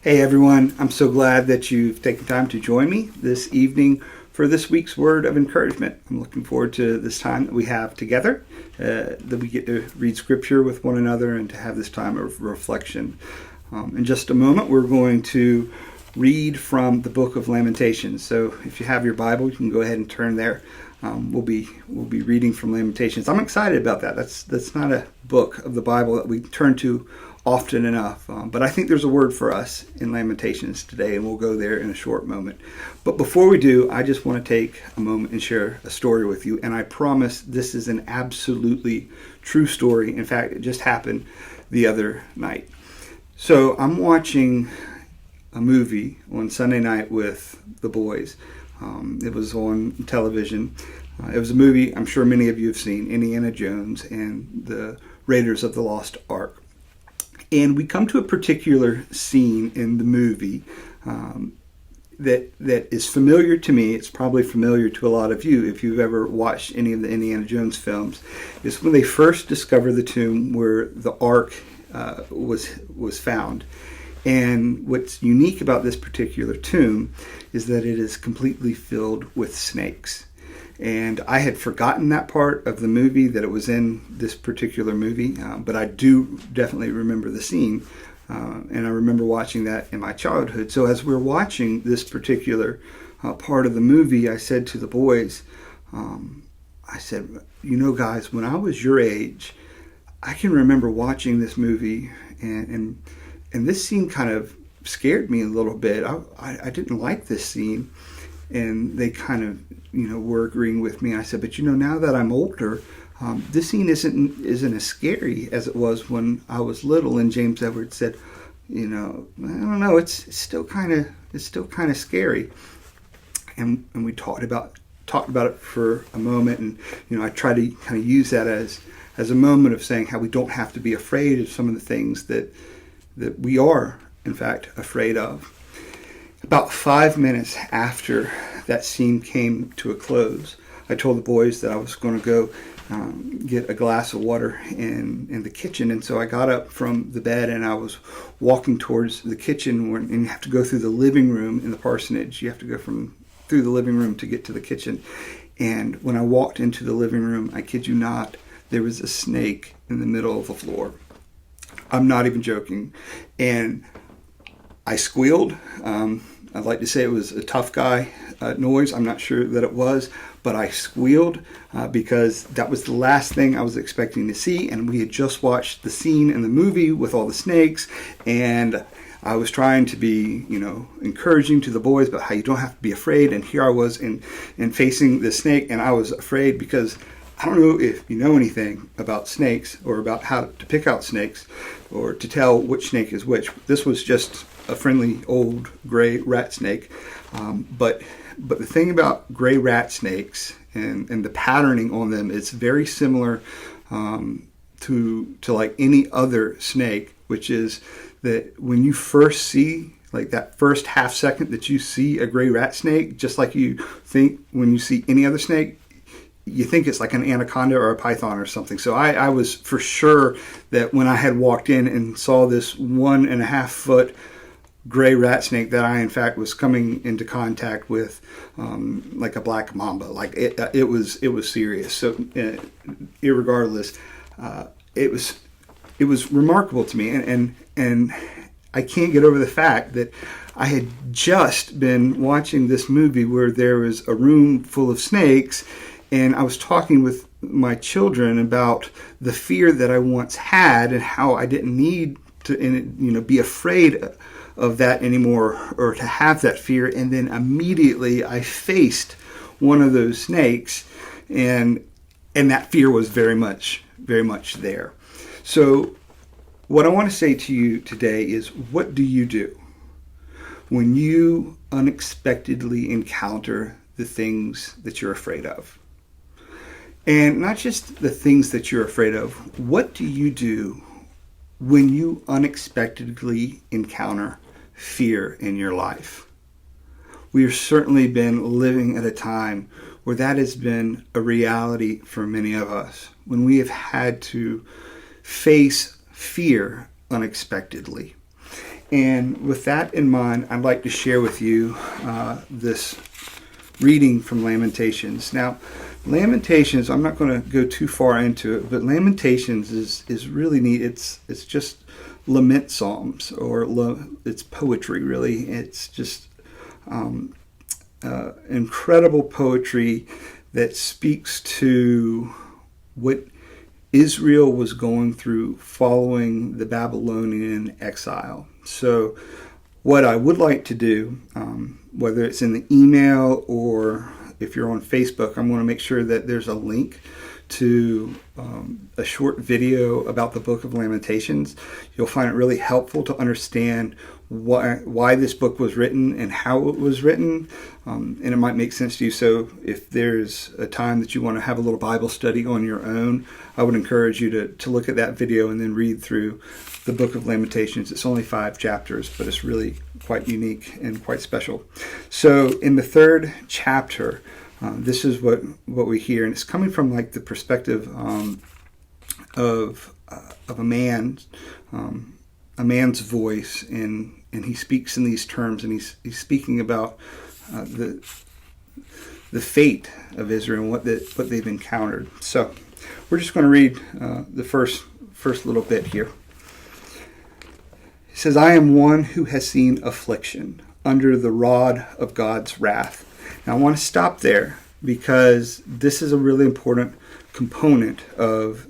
Hey everyone, I'm so glad that you've taken time to join me this evening for this week's word of encouragement. I'm looking forward to this time that we have together, that we get to read scripture with one another and to have this time of reflection. In just a moment, we're going to read from the book of Lamentations. So if you have your Bible, you can go ahead and turn there. We'll be reading from Lamentations. I'm excited about that. That's not a book of the Bible that we turn to often enough, but I think there's a word for us in Lamentations today, and we'll go there in a short moment. But before we do, I just want to take a moment and share a story with you, and I promise this is an absolutely true story. In fact, it just happened the other night. So I'm watching a movie on Sunday night with the boys. It was on television. It was a movie I'm sure many of you have seen, Indiana Jones and the Raiders of the Lost Ark. And we come to a particular scene in the movie that is familiar to me. It's probably familiar to a lot of you if you've ever watched any of the Indiana Jones films. It's when they first discover the tomb where the Ark was found. And what's unique about this particular tomb is that it is completely filled with snakes. And I had forgotten that part of the movie, that it was in this particular movie, but I do definitely remember the scene, and I remember watching that in my childhood. So as we're watching this particular part of the movie, I said to the boys, I said, you know guys, when I was your age, I can remember watching this movie, and this scene kind of scared me a little bit. I didn't like this scene. And they kind of, were agreeing with me. I said, but now that I'm older, this scene isn't as scary as it was when I was little. And James Edwards said, I don't know, it's still kind of scary. And we talked about it for a moment, and I try to kind of use that as a moment of saying how we don't have to be afraid of some of the things that we are, in fact, afraid of. About 5 minutes after that scene came to a close, I told the boys that I was going to go get a glass of water in the kitchen. And so I got up from the bed and I was walking towards the kitchen. And you have to go through the living room in the parsonage. You have to go through the living room to get to the kitchen. And when I walked into the living room, I kid you not, there was a snake in the middle of the floor. I'm not even joking. And I squealed. I'd like to say it was a tough guy noise. I'm not sure that it was, but I squealed because that was the last thing I was expecting to see. And we had just watched the scene in the movie with all the snakes, and I was trying to be, encouraging to the boys about how you don't have to be afraid. And here I was in facing the snake, and I was afraid because I don't know if you know anything about snakes or about how to pick out snakes or to tell which snake is which. This was just a friendly old gray rat snake. But the thing about gray rat snakes and the patterning on them, it's very similar to like any other snake, which is that when you first see, like that first half second that you see a gray rat snake, just like you think when you see any other snake, you think it's like an anaconda or a python or something. So I was for sure that when I had walked in and saw this 1.5 foot gray rat snake, that I in fact was coming into contact with like a black mamba. Like it was serious. So irregardless, it was remarkable to me, and I can't get over the fact that I had just been watching this movie where there was a room full of snakes. And I was talking with my children about the fear that I once had and how I didn't need to, be afraid of that anymore or to have that fear. And then immediately I faced one of those snakes, and that fear was very much there. So what I want to say to you today is, what do you do when you unexpectedly encounter the things that you're afraid of? And not just the things that you're afraid of, what do you do when you unexpectedly encounter fear in your life? We have certainly been living at a time where that has been a reality for many of us, when we have had to face fear unexpectedly. And with that in mind, I'd like to share with you this reading from Lamentations. Now, Lamentations, I'm not going to go too far into it, but Lamentations is really neat. It's just lament psalms, or it's poetry, really. It's just incredible poetry that speaks to what Israel was going through following the Babylonian exile. So what I would like to do, whether it's in the email or if you're on Facebook, I'm going to make sure that there's a link to a short video about the Book of Lamentations. You'll find it really helpful to understand why this book was written and how it was written, and it might make sense to you. So if there's a time that you want to have a little Bible study on your own, I would encourage you to look at that video and then read through the Book of Lamentations. It's only 5 chapters, but it's really quite unique and quite special. So in the 3rd chapter, this is what we hear, and it's coming from like the perspective of a man's voice, and he speaks in these terms, and he's speaking about the fate of Israel and what they've encountered. So we're just going to read the first little bit here. It says, "I am one who has seen affliction under the rod of God's wrath." Now I want to stop there, because this is a really important component of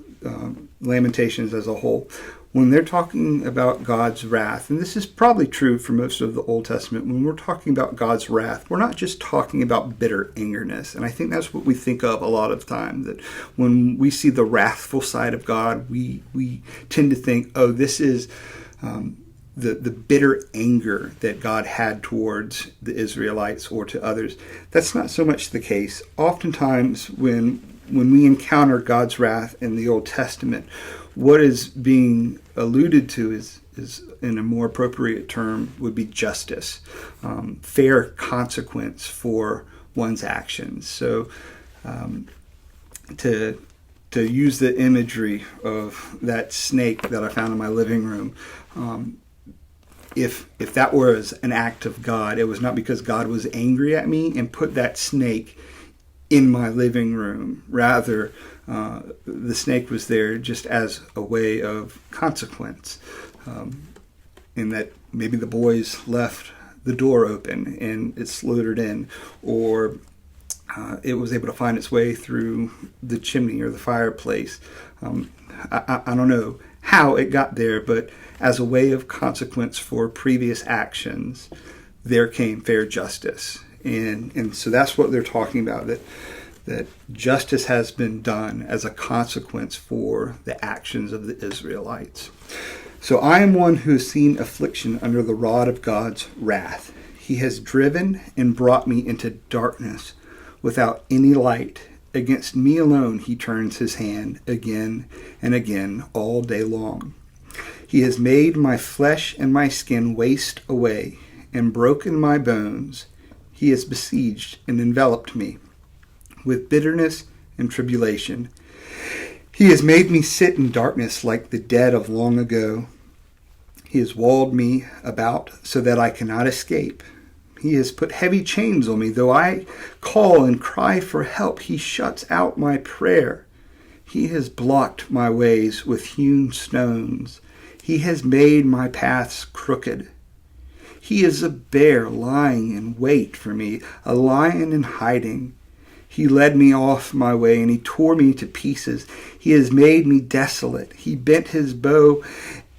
Lamentations as a whole. When they're talking about God's wrath, and this is probably true for most of the Old Testament, when we're talking about God's wrath, we're not just talking about bitter angerness. And I think that's what we think of a lot of time, that when we see the wrathful side of God, we tend to think, oh, this is the bitter anger that God had towards the Israelites or to others. That's not so much the case. Oftentimes when we encounter God's wrath in the Old Testament, what is being alluded to is in a more appropriate term, would be justice, fair consequence for one's actions. So to use the imagery of that snake that I found in my living room, if that was an act of God, it was not because God was angry at me and put that snake in my living room. Rather, the snake was there just as a way of consequence, in that maybe the boys left the door open and it slithered in, or it was able to find its way through the chimney or the fireplace. I don't know how it got there, but as a way of consequence for previous actions, there came fair justice. And so that's what they're talking about, that justice has been done as a consequence for the actions of the Israelites. So I am one who has seen affliction under the rod of God's wrath. He has driven and brought me into darkness without any light. Against me alone he turns his hand again and again all day long. He has made my flesh and my skin waste away and broken my bones. He has besieged and enveloped me with bitterness and tribulation. He has made me sit in darkness like the dead of long ago. He has walled me about so that I cannot escape. He has put heavy chains on me. Though I call and cry for help, he shuts out my prayer. He has blocked my ways with hewn stones. He has made my paths crooked. He is a bear lying in wait for me, a lion in hiding. He led me off my way and he tore me to pieces. He has made me desolate. He bent his bow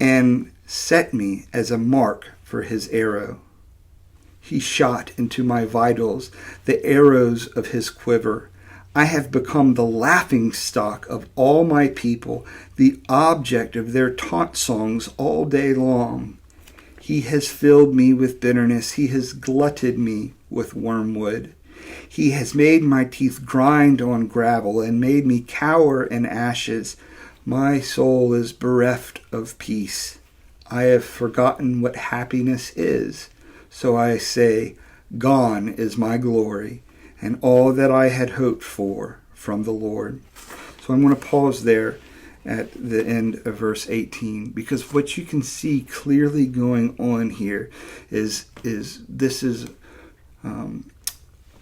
and set me as a mark for his arrow. He shot into my vitals the arrows of his quiver. I have become the laughing stock of all my people, the object of their taunt songs all day long. He has filled me with bitterness. He has glutted me with wormwood. He has made my teeth grind on gravel and made me cower in ashes. My soul is bereft of peace. I have forgotten what happiness is. So I say, gone is my glory and all that I had hoped for from the Lord. So I'm going to pause there at the end of verse 18, because what you can see clearly going on here is this is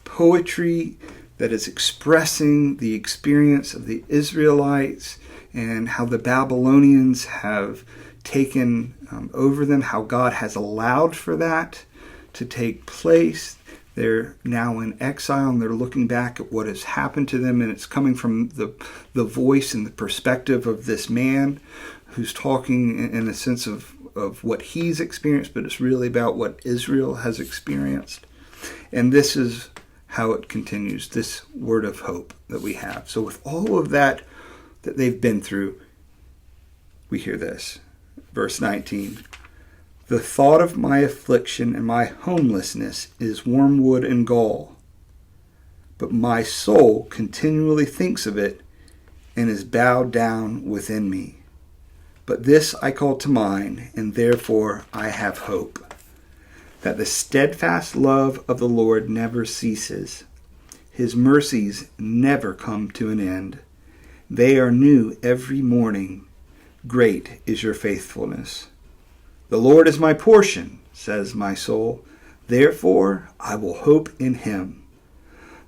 poetry that is expressing the experience of the Israelites and how the Babylonians have taken over them, how God has allowed for that to take place. They're now in exile, and they're looking back at what has happened to them, and it's coming from the voice and the perspective of this man who's talking in a sense of what he's experienced, but it's really about what Israel has experienced. And this is how it continues, this word of hope that we have. So with all of that they've been through, we hear this. Verse 19. The thought of my affliction and my homelessness is wormwood and gall, but my soul continually thinks of it and is bowed down within me. But this I call to mind, and therefore I have hope, that the steadfast love of the Lord never ceases. His mercies never come to an end. They are new every morning. Great is your faithfulness. The Lord is my portion, says my soul. Therefore I will hope in him.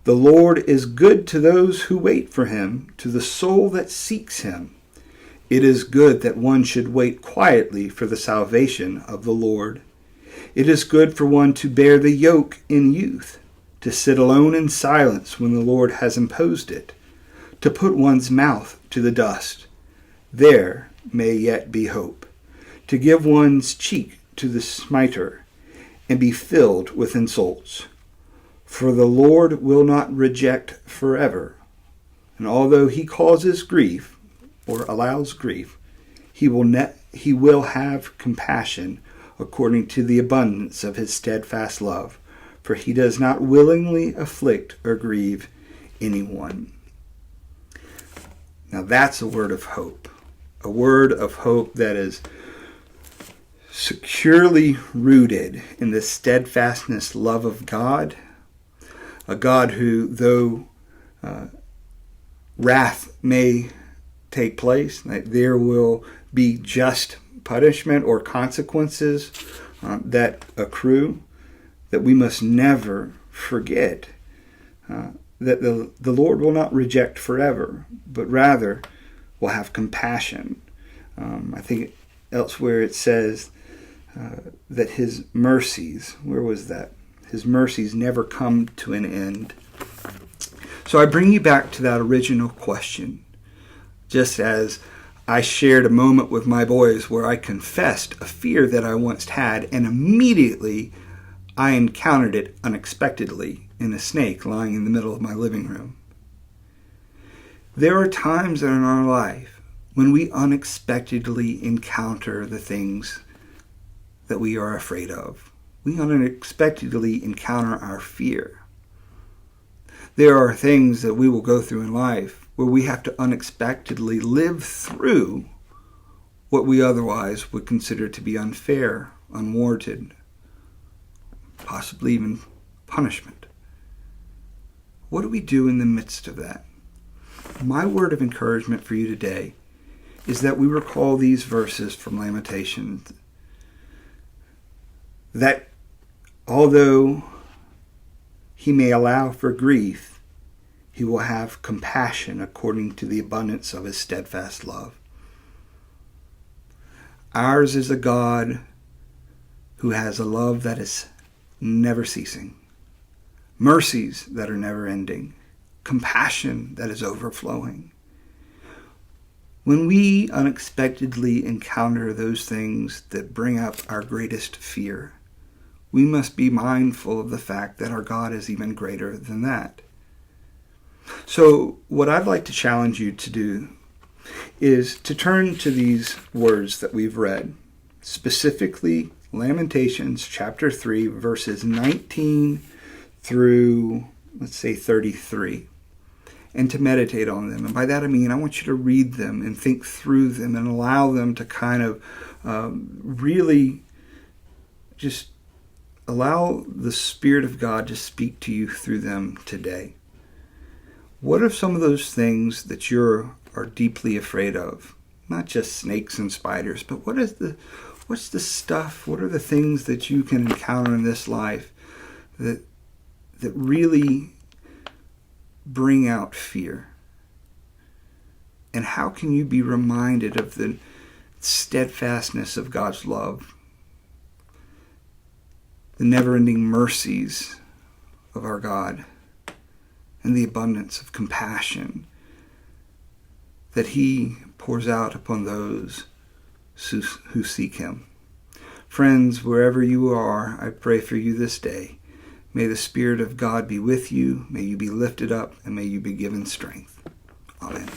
The Lord is good to those who wait for him, to the soul that seeks him. It is good that one should wait quietly for the salvation of the Lord. It is good for one to bear the yoke in youth, to sit alone in silence when the Lord has imposed it, to put one's mouth to the dust. There may yet be hope. To give one's cheek to the smiter, and be filled with insults. For the Lord will not reject forever, and although he causes grief, or allows grief, he will have compassion according to the abundance of his steadfast love, for he does not willingly afflict or grieve anyone. Now that's a word of hope that is securely rooted in the steadfastness love of God, a God who, though wrath may take place, that there will be just punishment or consequences that accrue, that we must never forget that the Lord will not reject forever, but rather will have compassion. I think elsewhere it says that his mercies, where was that? His mercies never come to an end. So I bring you back to that original question, just as I shared a moment with my boys where I confessed a fear that I once had, and immediately I encountered it unexpectedly in a snake lying in the middle of my living room. There are times in our life when we unexpectedly encounter the things that we are afraid of. We unexpectedly encounter our fear. There are things that we will go through in life where we have to unexpectedly live through what we otherwise would consider to be unfair, unwarranted, possibly even punishment. What do we do in the midst of that? My word of encouragement for you today is that we recall these verses from Lamentations, that although he may allow for grief, he will have compassion according to the abundance of his steadfast love. Ours is a God who has a love that is never ceasing, mercies that are never ending, compassion that is overflowing. When we unexpectedly encounter those things that bring up our greatest fear, we must be mindful of the fact that our God is even greater than that. So what I'd like to challenge you to do is to turn to these words that we've read, specifically Lamentations chapter 3, verses 19 through, let's say, 33, and to meditate on them. And by that I mean I want you to read them and think through them and allow them to kind of really just allow the Spirit of God to speak to you through them today. What are some of those things that you are deeply afraid of? not just snakes and spiders, but what's the stuff, what are the things that you can encounter in this life that really bring out fear? And how can you be reminded of the steadfastness of God's love, the never-ending mercies of our God, and the abundance of compassion that He pours out upon those who seek Him? Friends, wherever you are, I pray for you this day. May the Spirit of God be with you. May you be lifted up, and may you be given strength. Amen.